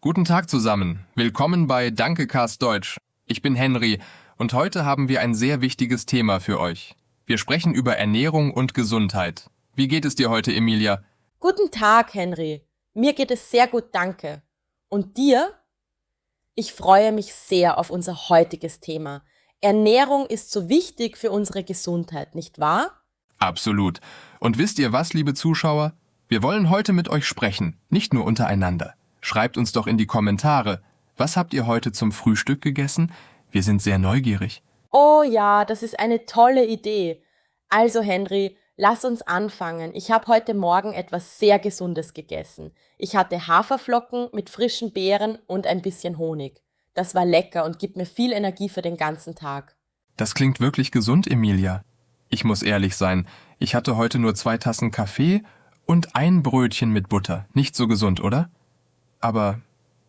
Guten Tag zusammen. Willkommen bei Dankecast Deutsch. Ich bin Henry und heute haben wir ein sehr wichtiges Thema für euch. Wir sprechen über Ernährung und Gesundheit. Wie geht es dir heute, Emilia? Guten Tag, Henry. Mir geht es sehr gut, danke. Und dir? Ich freue mich sehr auf unser heutiges Thema. Ernährung ist so wichtig für unsere Gesundheit, nicht wahr? Absolut. Und wisst ihr was, liebe Zuschauer? Wir wollen heute mit euch sprechen, nicht nur untereinander. Schreibt uns doch in die Kommentare. Was habt ihr heute zum Frühstück gegessen? Wir sind sehr neugierig. Oh ja, das ist eine tolle Idee. Also, Henry, lass uns anfangen. Ich habe heute Morgen etwas sehr Gesundes gegessen. Ich hatte Haferflocken mit frischen Beeren und ein bisschen Honig. Das war lecker und gibt mir viel Energie für den ganzen Tag. Das klingt wirklich gesund, Emilia. Ich muss ehrlich sein, ich hatte heute nur 2 Tassen Kaffee und ein Brötchen mit Butter. Nicht so gesund, oder? Aber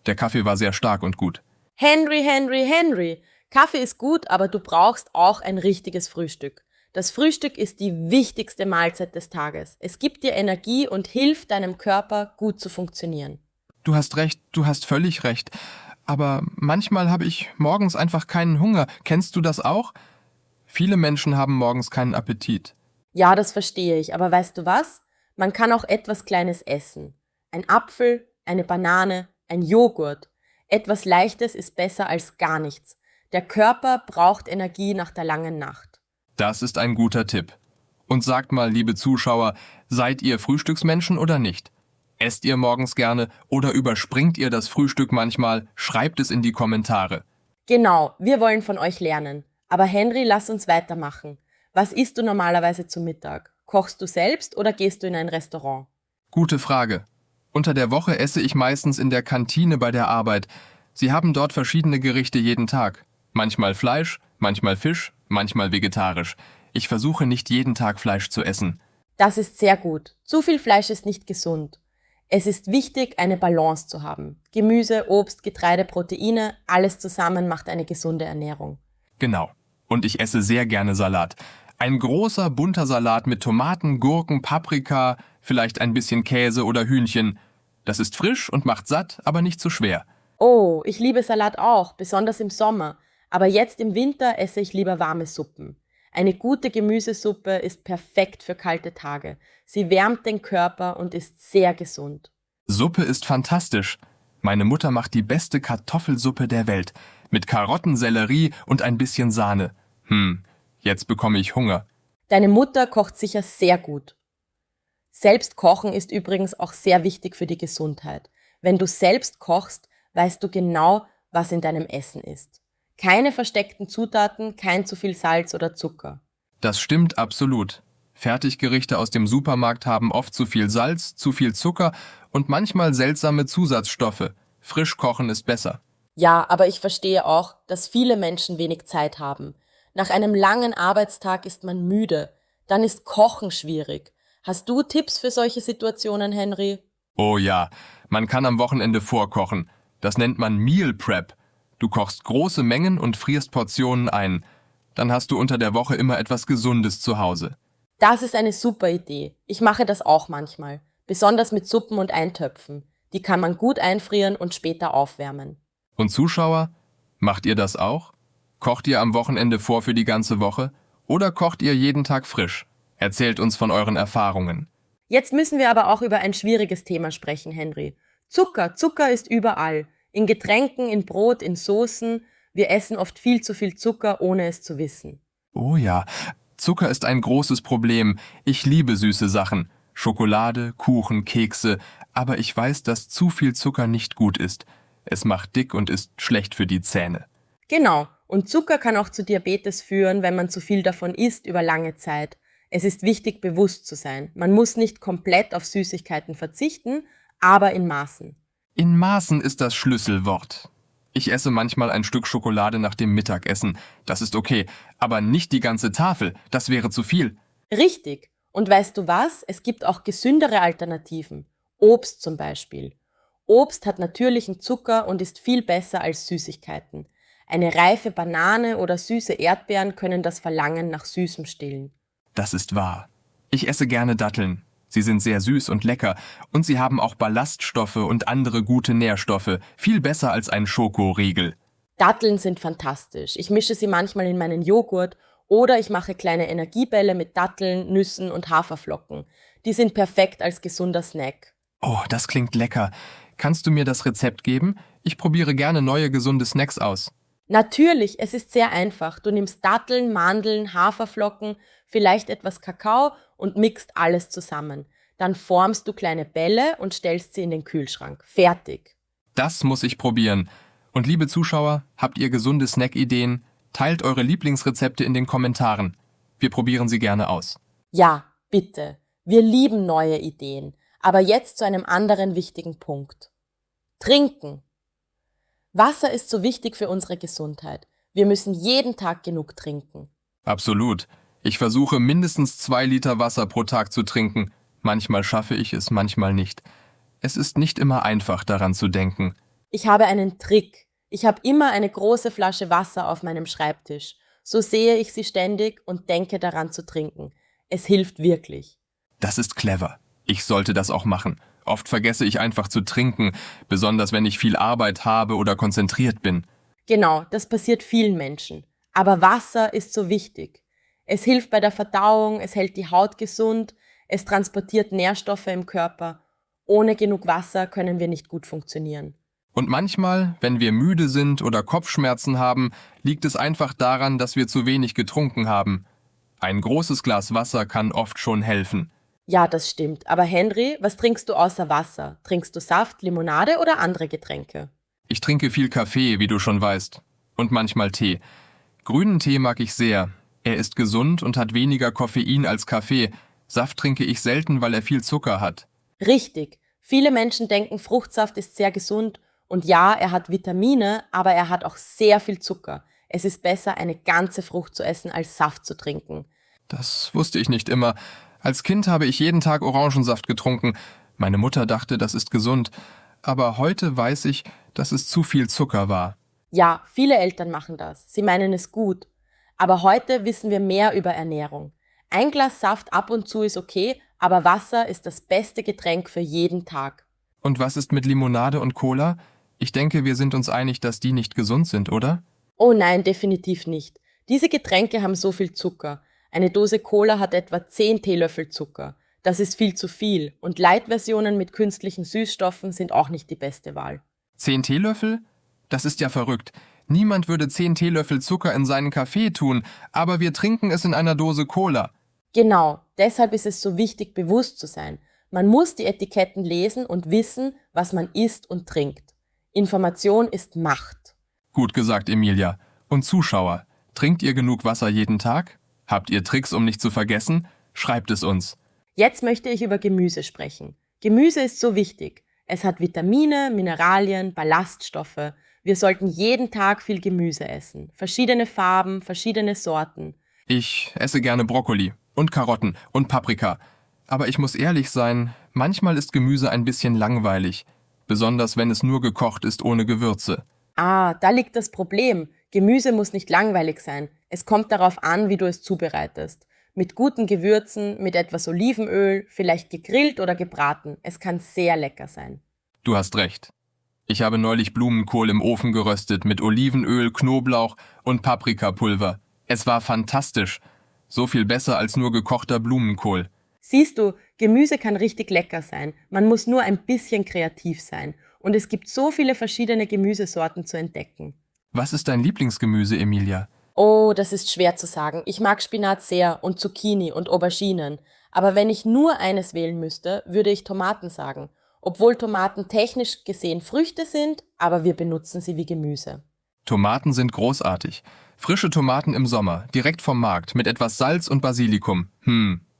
der Kaffee war sehr stark und gut. Henry. Kaffee ist gut, aber du brauchst auch ein richtiges Frühstück. Das Frühstück ist die wichtigste Mahlzeit des Tages. Es gibt dir Energie und hilft deinem Körper, gut zu funktionieren. Du hast recht, du hast völlig recht. Aber manchmal habe ich morgens einfach keinen Hunger. Kennst du das auch? Viele Menschen haben morgens keinen Appetit. Ja, das verstehe ich, aber weißt du was? Man kann auch etwas Kleines essen. Ein Apfel, eine Banane, ein Joghurt. Etwas Leichtes ist besser als gar nichts. Der Körper braucht Energie nach der langen Nacht. Das ist ein guter Tipp. Und sagt mal, liebe Zuschauer, seid ihr Frühstücksmenschen oder nicht? Esst ihr morgens gerne oder überspringt ihr das Frühstück manchmal? Schreibt es in die Kommentare. Genau, wir wollen von euch lernen. Aber Henry, lass uns weitermachen. Was isst du normalerweise zu Mittag? Kochst du selbst oder gehst du in ein Restaurant? Gute Frage. Unter der Woche esse ich meistens in der Kantine bei der Arbeit. Sie haben dort verschiedene Gerichte jeden Tag. Manchmal Fleisch, manchmal Fisch, manchmal vegetarisch. Ich versuche nicht jeden Tag Fleisch zu essen. Das ist sehr gut. Zu viel Fleisch ist nicht gesund. Es ist wichtig, eine Balance zu haben. Gemüse, Obst, Getreide, Proteine, alles zusammen macht eine gesunde Ernährung. Genau. Und ich esse sehr gerne Salat. Ein großer, bunter Salat mit Tomaten, Gurken, Paprika, vielleicht ein bisschen Käse oder Hühnchen. Das ist frisch und macht satt, aber nicht zu schwer. Oh, ich liebe Salat auch, besonders im Sommer. Aber jetzt im Winter esse ich lieber warme Suppen. Eine gute Gemüsesuppe ist perfekt für kalte Tage. Sie wärmt den Körper und ist sehr gesund. Suppe ist fantastisch. Meine Mutter macht die beste Kartoffelsuppe der Welt. Mit Karotten, Sellerie und ein bisschen Sahne. Jetzt bekomme ich Hunger. Deine Mutter kocht sicher sehr gut. Selbst kochen ist übrigens auch sehr wichtig für die Gesundheit. Wenn du selbst kochst, weißt du genau, was in deinem Essen ist. Keine versteckten Zutaten, kein zu viel Salz oder Zucker. Das stimmt absolut. Fertiggerichte aus dem Supermarkt haben oft zu viel Salz, zu viel Zucker und manchmal seltsame Zusatzstoffe. Frisch kochen ist besser. Ja, aber ich verstehe auch, dass viele Menschen wenig Zeit haben. Nach einem langen Arbeitstag ist man müde. Dann ist Kochen schwierig. Hast du Tipps für solche Situationen, Henry? Oh ja, man kann am Wochenende vorkochen. Das nennt man Meal Prep. Du kochst große Mengen und frierst Portionen ein. Dann hast du unter der Woche immer etwas Gesundes zu Hause. Das ist eine super Idee. Ich mache das auch manchmal. Besonders mit Suppen und Eintöpfen. Die kann man gut einfrieren und später aufwärmen. Und Zuschauer, macht ihr das auch? Kocht ihr am Wochenende vor für die ganze Woche? Oder kocht ihr jeden Tag frisch? Erzählt uns von euren Erfahrungen. Jetzt müssen wir aber auch über ein schwieriges Thema sprechen, Henry. Zucker ist überall. In Getränken, in Brot, in Soßen. Wir essen oft viel zu viel Zucker, ohne es zu wissen. Oh ja, Zucker ist ein großes Problem. Ich liebe süße Sachen. Schokolade, Kuchen, Kekse. Aber ich weiß, dass zu viel Zucker nicht gut ist. Es macht dick und ist schlecht für die Zähne. Genau. Und Zucker kann auch zu Diabetes führen, wenn man zu viel davon isst über lange Zeit. Es ist wichtig, bewusst zu sein. Man muss nicht komplett auf Süßigkeiten verzichten, aber in Maßen. In Maßen ist das Schlüsselwort. Ich esse manchmal ein Stück Schokolade nach dem Mittagessen. Das ist okay, aber nicht die ganze Tafel. Das wäre zu viel. Richtig. Und weißt du was? Es gibt auch gesündere Alternativen. Obst zum Beispiel. Obst hat natürlichen Zucker und ist viel besser als Süßigkeiten. Eine reife Banane oder süße Erdbeeren können das Verlangen nach Süßem stillen. Das ist wahr. Ich esse gerne Datteln. Sie sind sehr süß und lecker und sie haben auch Ballaststoffe und andere gute Nährstoffe, viel besser als ein Schokoriegel. Datteln sind fantastisch. Ich mische sie manchmal in meinen Joghurt oder ich mache kleine Energiebälle mit Datteln, Nüssen und Haferflocken. Die sind perfekt als gesunder Snack. Oh, das klingt lecker. Kannst du mir das Rezept geben? Ich probiere gerne neue gesunde Snacks aus. Natürlich, es ist sehr einfach. Du nimmst Datteln, Mandeln, Haferflocken, vielleicht etwas Kakao und mixt alles zusammen. Dann formst du kleine Bälle und stellst sie in den Kühlschrank. Fertig. Das muss ich probieren. Und liebe Zuschauer, habt ihr gesunde Snack-Ideen? Teilt eure Lieblingsrezepte in den Kommentaren. Wir probieren sie gerne aus. Ja, bitte. Wir lieben neue Ideen. Aber jetzt zu einem anderen wichtigen Punkt. Trinken. Wasser ist so wichtig für unsere Gesundheit. Wir müssen jeden Tag genug trinken. Absolut. Ich versuche mindestens 2 Liter Wasser pro Tag zu trinken. Manchmal schaffe ich es, manchmal nicht. Es ist nicht immer einfach, daran zu denken. Ich habe einen Trick. Ich habe immer eine große Flasche Wasser auf meinem Schreibtisch. So sehe ich sie ständig und denke daran zu trinken. Es hilft wirklich. Das ist clever. Ich sollte das auch machen. Oft vergesse ich einfach zu trinken, besonders wenn ich viel Arbeit habe oder konzentriert bin. Genau, das passiert vielen Menschen. Aber Wasser ist so wichtig. Es hilft bei der Verdauung, es hält die Haut gesund, es transportiert Nährstoffe im Körper. Ohne genug Wasser können wir nicht gut funktionieren. Und manchmal, wenn wir müde sind oder Kopfschmerzen haben, liegt es einfach daran, dass wir zu wenig getrunken haben. Ein großes Glas Wasser kann oft schon helfen. Ja, das stimmt. Aber Henry, was trinkst du außer Wasser? Trinkst du Saft, Limonade oder andere Getränke? Ich trinke viel Kaffee, wie du schon weißt. Und manchmal Tee. Grünen Tee mag ich sehr. Er ist gesund und hat weniger Koffein als Kaffee. Saft trinke ich selten, weil er viel Zucker hat. Richtig. Viele Menschen denken, Fruchtsaft ist sehr gesund. Und ja, er hat Vitamine, aber er hat auch sehr viel Zucker. Es ist besser, eine ganze Frucht zu essen, als Saft zu trinken. Das wusste ich nicht immer. Als Kind habe ich jeden Tag Orangensaft getrunken. Meine Mutter dachte, das ist gesund. Aber heute weiß ich, dass es zu viel Zucker war. Ja, viele Eltern machen das. Sie meinen es gut. Aber heute wissen wir mehr über Ernährung. Ein Glas Saft ab und zu ist okay, aber Wasser ist das beste Getränk für jeden Tag. Und was ist mit Limonade und Cola? Ich denke, wir sind uns einig, dass die nicht gesund sind, oder? Oh nein, definitiv nicht. Diese Getränke haben so viel Zucker. Eine Dose Cola hat etwa 10 Teelöffel Zucker. Das ist viel zu viel und Light-Versionen mit künstlichen Süßstoffen sind auch nicht die beste Wahl. 10 Teelöffel? Das ist ja verrückt. Niemand würde 10 Teelöffel Zucker in seinen Kaffee tun, aber wir trinken es in einer Dose Cola. Genau, deshalb ist es so wichtig, bewusst zu sein. Man muss die Etiketten lesen und wissen, was man isst und trinkt. Information ist Macht. Gut gesagt, Emilia. Und Zuschauer, trinkt ihr genug Wasser jeden Tag? Habt ihr Tricks, um nicht zu vergessen? Schreibt es uns. Jetzt möchte ich über Gemüse sprechen. Gemüse ist so wichtig. Es hat Vitamine, Mineralien, Ballaststoffe. Wir sollten jeden Tag viel Gemüse essen. Verschiedene Farben, verschiedene Sorten. Ich esse gerne Brokkoli und Karotten und Paprika. Aber ich muss ehrlich sein, manchmal ist Gemüse ein bisschen langweilig. Besonders wenn es nur gekocht ist ohne Gewürze. Ah, da liegt das Problem. Gemüse muss nicht langweilig sein. Es kommt darauf an, wie du es zubereitest. Mit guten Gewürzen, mit etwas Olivenöl, vielleicht gegrillt oder gebraten. Es kann sehr lecker sein. Du hast recht. Ich habe neulich Blumenkohl im Ofen geröstet mit Olivenöl, Knoblauch und Paprikapulver. Es war fantastisch. So viel besser als nur gekochter Blumenkohl. Siehst du, Gemüse kann richtig lecker sein. Man muss nur ein bisschen kreativ sein. Und es gibt so viele verschiedene Gemüsesorten zu entdecken. Was ist dein Lieblingsgemüse, Emilia? Oh, das ist schwer zu sagen. Ich mag Spinat sehr und Zucchini und Auberginen. Aber wenn ich nur eines wählen müsste, würde ich Tomaten sagen. Obwohl Tomaten technisch gesehen Früchte sind, aber wir benutzen sie wie Gemüse. Tomaten sind großartig. Frische Tomaten im Sommer, direkt vom Markt, mit etwas Salz und Basilikum.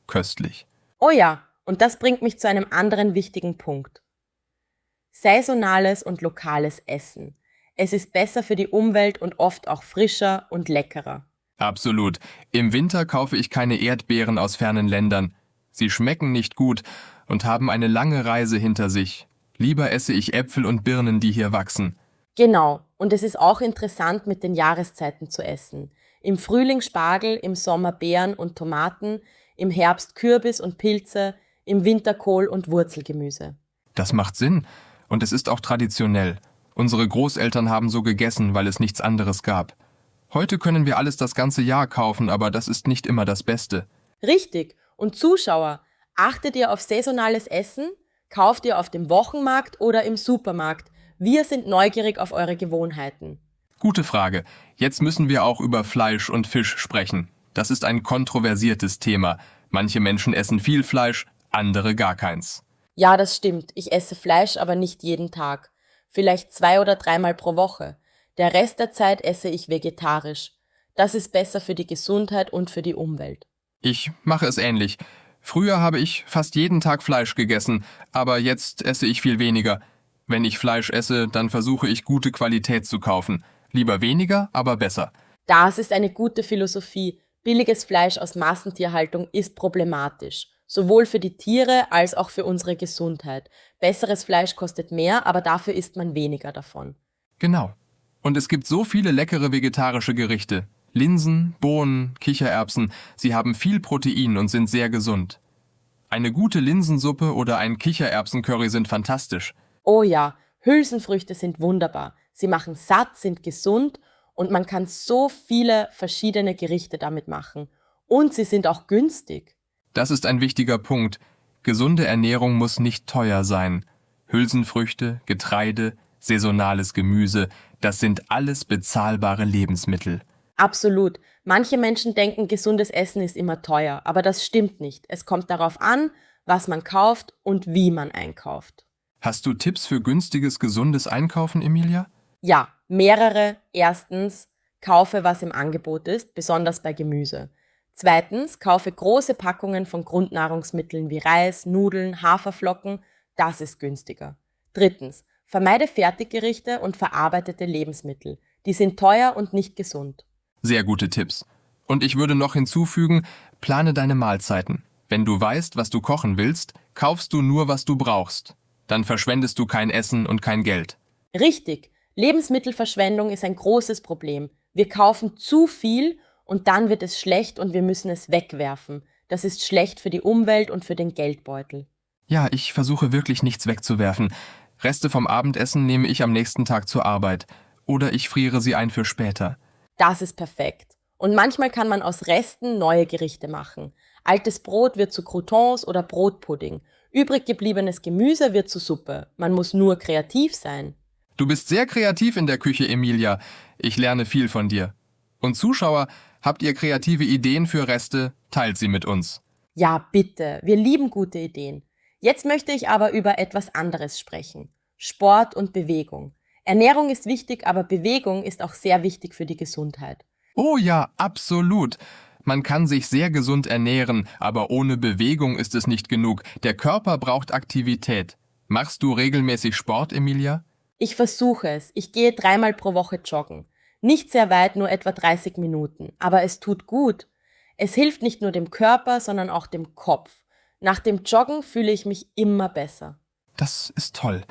Köstlich. Oh ja, und das bringt mich zu einem anderen wichtigen Punkt. Saisonales und lokales Essen. Es ist besser für die Umwelt und oft auch frischer und leckerer. Absolut. Im Winter kaufe ich keine Erdbeeren aus fernen Ländern. Sie schmecken nicht gut und haben eine lange Reise hinter sich. Lieber esse ich Äpfel und Birnen, die hier wachsen. Genau, und es ist auch interessant, mit den Jahreszeiten zu essen. Im Frühling Spargel, im Sommer Beeren und Tomaten, im Herbst Kürbis und Pilze, im Winter Kohl und Wurzelgemüse. Das macht Sinn. Und es ist auch traditionell. Unsere Großeltern haben so gegessen, weil es nichts anderes gab. Heute können wir alles das ganze Jahr kaufen, aber das ist nicht immer das Beste. Richtig. Und Zuschauer, achtet ihr auf saisonales Essen? Kauft ihr auf dem Wochenmarkt oder im Supermarkt? Wir sind neugierig auf eure Gewohnheiten. Gute Frage. Jetzt müssen wir auch über Fleisch und Fisch sprechen. Das ist ein kontroversiertes Thema. Manche Menschen essen viel Fleisch, andere gar keins. Ja, das stimmt. Ich esse Fleisch, aber nicht jeden Tag. Vielleicht 2 oder 3-mal pro Woche. Der Rest der Zeit esse ich vegetarisch. Das ist besser für die Gesundheit und für die Umwelt. Ich mache es ähnlich. Früher habe ich fast jeden Tag Fleisch gegessen, aber jetzt esse ich viel weniger. Wenn ich Fleisch esse, dann versuche ich gute Qualität zu kaufen. Lieber weniger, aber besser. Das ist eine gute Philosophie. Billiges Fleisch aus Massentierhaltung ist problematisch. Sowohl für die Tiere als auch für unsere Gesundheit. Besseres Fleisch kostet mehr, aber dafür isst man weniger davon. Genau. Und es gibt so viele leckere vegetarische Gerichte. Linsen, Bohnen, Kichererbsen, sie haben viel Protein und sind sehr gesund. Eine gute Linsensuppe oder ein Kichererbsencurry sind fantastisch. Oh ja, Hülsenfrüchte sind wunderbar. Sie machen satt, sind gesund und man kann so viele verschiedene Gerichte damit machen. Und sie sind auch günstig. Das ist ein wichtiger Punkt. Gesunde Ernährung muss nicht teuer sein. Hülsenfrüchte, Getreide, saisonales Gemüse, das sind alles bezahlbare Lebensmittel. Absolut. Manche Menschen denken, gesundes Essen ist immer teuer, aber das stimmt nicht. Es kommt darauf an, was man kauft und wie man einkauft. Hast du Tipps für günstiges, gesundes Einkaufen, Emilia? Ja, mehrere. Erstens, kaufe, was im Angebot ist, besonders bei Gemüse. Zweitens, kaufe große Packungen von Grundnahrungsmitteln wie Reis, Nudeln, Haferflocken. Das ist günstiger. Drittens, vermeide Fertiggerichte und verarbeitete Lebensmittel. Die sind teuer und nicht gesund. Sehr gute Tipps. Und ich würde noch hinzufügen, plane deine Mahlzeiten. Wenn du weißt, was du kochen willst, kaufst du nur, was du brauchst. Dann verschwendest du kein Essen und kein Geld. Richtig, Lebensmittelverschwendung ist ein großes Problem. Wir kaufen zu viel und dann wird es schlecht und wir müssen es wegwerfen. Das ist schlecht für die Umwelt und für den Geldbeutel. Ja, ich versuche wirklich nichts wegzuwerfen. Reste vom Abendessen nehme ich am nächsten Tag zur Arbeit. Oder ich friere sie ein für später. Das ist perfekt. Und manchmal kann man aus Resten neue Gerichte machen. Altes Brot wird zu Croutons oder Brotpudding. Übrig gebliebenes Gemüse wird zu Suppe. Man muss nur kreativ sein. Du bist sehr kreativ in der Küche, Emilia. Ich lerne viel von dir. Und Zuschauer, habt ihr kreative Ideen für Reste? Teilt sie mit uns. Ja, bitte. Wir lieben gute Ideen. Jetzt möchte ich aber über etwas anderes sprechen. Sport und Bewegung. Ernährung ist wichtig, aber Bewegung ist auch sehr wichtig für die Gesundheit. Oh ja, absolut. Man kann sich sehr gesund ernähren, aber ohne Bewegung ist es nicht genug. Der Körper braucht Aktivität. Machst du regelmäßig Sport, Emilia? Ich versuche es. Ich gehe 3-mal pro Woche joggen. Nicht sehr weit, nur etwa 30 Minuten. Aber es tut gut. Es hilft nicht nur dem Körper, sondern auch dem Kopf. Nach dem Joggen fühle ich mich immer besser. Das ist toll.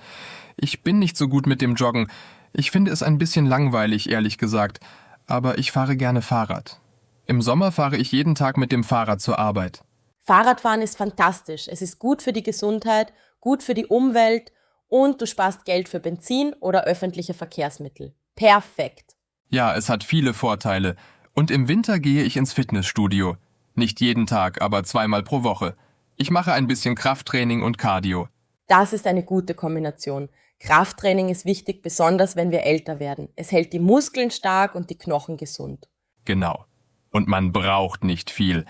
Ich bin nicht so gut mit dem Joggen. Ich finde es ein bisschen langweilig, ehrlich gesagt. Aber ich fahre gerne Fahrrad. Im Sommer fahre ich jeden Tag mit dem Fahrrad zur Arbeit. Fahrradfahren ist fantastisch. Es ist gut für die Gesundheit, gut für die Umwelt und du sparst Geld für Benzin oder öffentliche Verkehrsmittel. Perfekt. Ja, es hat viele Vorteile. Und im Winter gehe ich ins Fitnessstudio. Nicht jeden Tag, aber 2-mal pro Woche. Ich mache ein bisschen Krafttraining und Cardio. Das ist eine gute Kombination. Krafttraining ist wichtig, besonders wenn wir älter werden. Es hält die Muskeln stark und die Knochen gesund. Genau. Und man braucht nicht viel.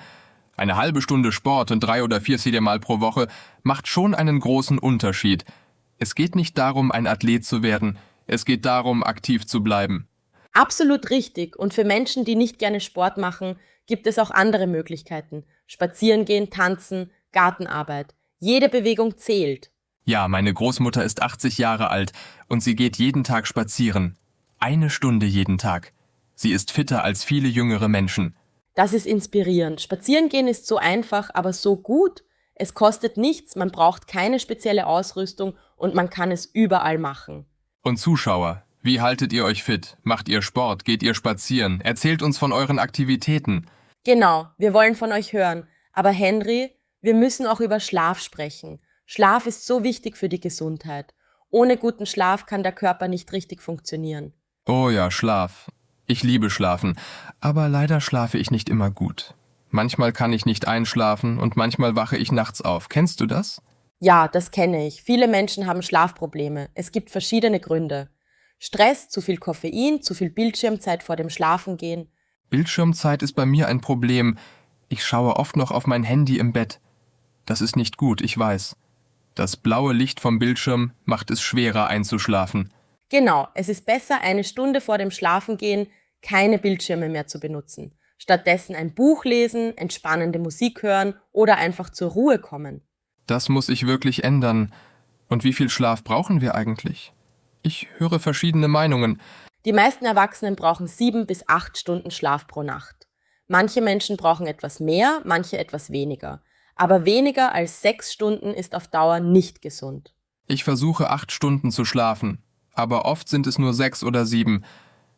Eine halbe Stunde Sport und 3 oder 4 CT-mal pro Woche macht schon einen großen Unterschied. Es geht nicht darum, ein Athlet zu werden. Es geht darum, aktiv zu bleiben. Absolut richtig. Und für Menschen, die nicht gerne Sport machen, gibt es auch andere Möglichkeiten. Spazieren gehen, tanzen, Gartenarbeit. Jede Bewegung zählt. Ja, meine Großmutter ist 80 Jahre alt und sie geht jeden Tag spazieren. 1 Stunde jeden Tag. Sie ist fitter als viele jüngere Menschen. Das ist inspirierend. Spazieren gehen ist so einfach, aber so gut. Es kostet nichts, man braucht keine spezielle Ausrüstung und man kann es überall machen. Und Zuschauer, wie haltet ihr euch fit? Macht ihr Sport? Geht ihr spazieren? Erzählt uns von euren Aktivitäten. Genau, wir wollen von euch hören. Aber Henry, Wir müssen auch über Schlaf sprechen. Schlaf ist so wichtig für die Gesundheit. Ohne guten Schlaf kann der Körper nicht richtig funktionieren. Oh ja, Schlaf. Ich liebe Schlafen, aber leider schlafe ich nicht immer gut. Manchmal kann ich nicht einschlafen und manchmal wache ich nachts auf. Kennst du das? Ja, das kenne ich. Viele Menschen haben Schlafprobleme. Es gibt verschiedene Gründe. Stress, zu viel Koffein, zu viel Bildschirmzeit vor dem Schlafengehen. Bildschirmzeit ist bei mir ein Problem. Ich schaue oft noch auf mein Handy im Bett. Das ist nicht gut, ich weiß. Das blaue Licht vom Bildschirm macht es schwerer einzuschlafen. Genau, es ist besser, eine Stunde vor dem Schlafengehen keine Bildschirme mehr zu benutzen. Stattdessen ein Buch lesen, entspannende Musik hören oder einfach zur Ruhe kommen. Das muss ich wirklich ändern. Und wie viel Schlaf brauchen wir eigentlich? Ich höre verschiedene Meinungen. Die meisten Erwachsenen brauchen 7 bis 8 Stunden Schlaf pro Nacht. Manche Menschen brauchen etwas mehr, manche etwas weniger. Aber weniger als 6 Stunden ist auf Dauer nicht gesund. Ich versuche 8 Stunden zu schlafen, aber oft sind es nur 6 oder 7.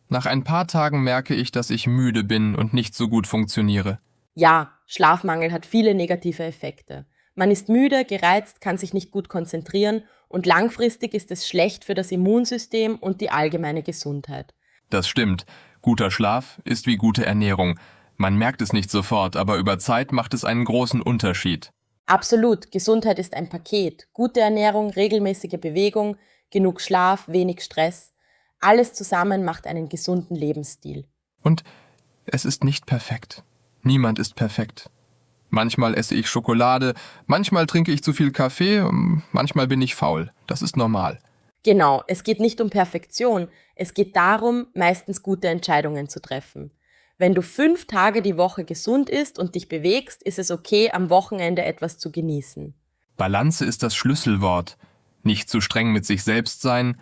Nach ein paar Tagen merke ich, dass ich müde bin und nicht so gut funktioniere. Ja, Schlafmangel hat viele negative Effekte. Man ist müde, gereizt, kann sich nicht gut konzentrieren und langfristig ist es schlecht für das Immunsystem und die allgemeine Gesundheit. Das stimmt. Guter Schlaf ist wie gute Ernährung. Man merkt es nicht sofort, aber über Zeit macht es einen großen Unterschied. Absolut, Gesundheit ist ein Paket. Gute Ernährung, regelmäßige Bewegung, genug Schlaf, wenig Stress. Alles zusammen macht einen gesunden Lebensstil. Und es ist nicht perfekt. Niemand ist perfekt. Manchmal esse ich Schokolade, manchmal trinke ich zu viel Kaffee, manchmal bin ich faul. Das ist normal. Genau, es geht nicht um Perfektion, es geht darum, meistens gute Entscheidungen zu treffen. Wenn du 5 Tage die Woche gesund isst und dich bewegst, ist es okay, am Wochenende etwas zu genießen. Balance ist das Schlüsselwort. Nicht zu streng mit sich selbst sein,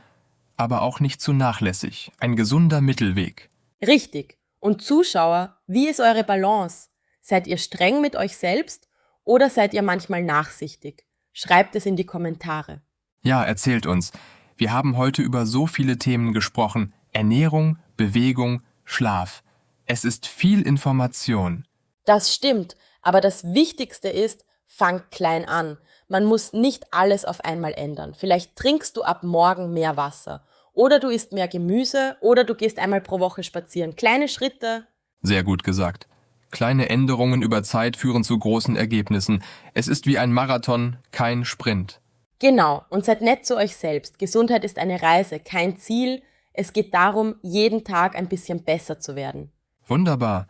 aber auch nicht zu nachlässig. Ein gesunder Mittelweg. Richtig. Und Zuschauer, wie ist eure Balance? Seid ihr streng mit euch selbst oder seid ihr manchmal nachsichtig? Schreibt es in die Kommentare. Ja, erzählt uns. Wir haben heute über so viele Themen gesprochen. Ernährung, Bewegung, Schlaf. Es ist viel Information. Das stimmt, aber das Wichtigste ist, fangt klein an. Man muss nicht alles auf einmal ändern. Vielleicht trinkst du ab morgen mehr Wasser. Oder du isst mehr Gemüse oder du gehst einmal pro Woche spazieren. Kleine Schritte. Sehr gut gesagt. Kleine Änderungen über Zeit führen zu großen Ergebnissen. Es ist wie ein Marathon, kein Sprint. Genau, und seid nett zu euch selbst. Gesundheit ist eine Reise, kein Ziel. Es geht darum, jeden Tag ein bisschen besser zu werden. Wunderbar.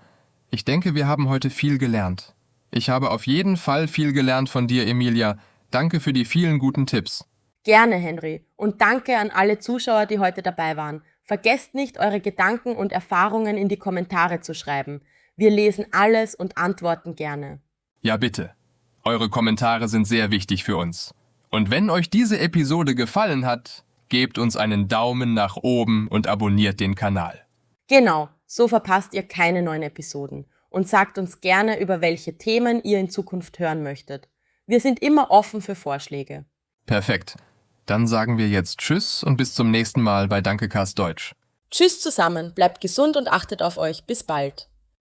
Ich denke, wir haben heute viel gelernt. Ich habe auf jeden Fall viel gelernt von dir, Emilia. Danke für die vielen guten Tipps. Gerne, Henry. Und danke an alle Zuschauer, die heute dabei waren. Vergesst nicht, eure Gedanken und Erfahrungen in die Kommentare zu schreiben. Wir lesen alles und antworten gerne. Ja, bitte. Eure Kommentare sind sehr wichtig für uns. Und wenn euch diese Episode gefallen hat, gebt uns einen Daumen nach oben und abonniert den Kanal. Genau, so verpasst ihr keine neuen Episoden. Und sagt uns gerne, über welche Themen ihr in Zukunft hören möchtet. Wir sind immer offen für Vorschläge. Perfekt. Dann sagen wir jetzt Tschüss und bis zum nächsten Mal bei Dankecast Deutsch. Tschüss zusammen, bleibt gesund und achtet auf euch. Bis bald.